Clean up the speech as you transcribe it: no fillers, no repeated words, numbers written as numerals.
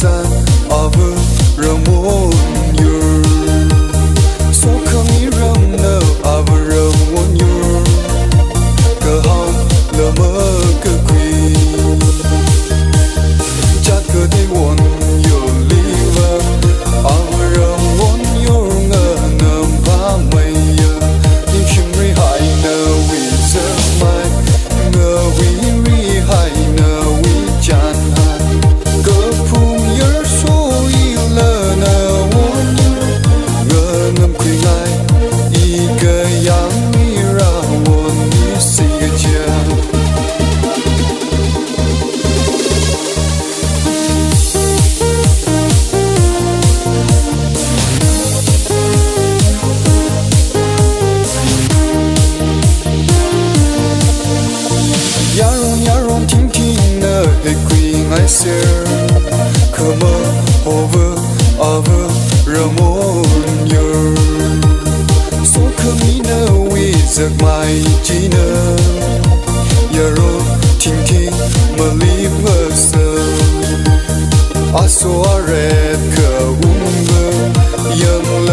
san over ramon your so come ram no over ramon your cơ hong lơ mơ cơ quy chát cơ đi won your liver over ramon your ngơ ngầm va mây nhưng chim ri hai nơ we giờ mai ngơ we ri hai nơ we chan han cơ phung your so yêu nơ won you ngơ ngầm quy ngai i cơ yang mi ra won ni si cha yaron ting ting na he quy ngai ser come over ramon your so come na we zak mai china yaron ting ting ma live us aso red ka yang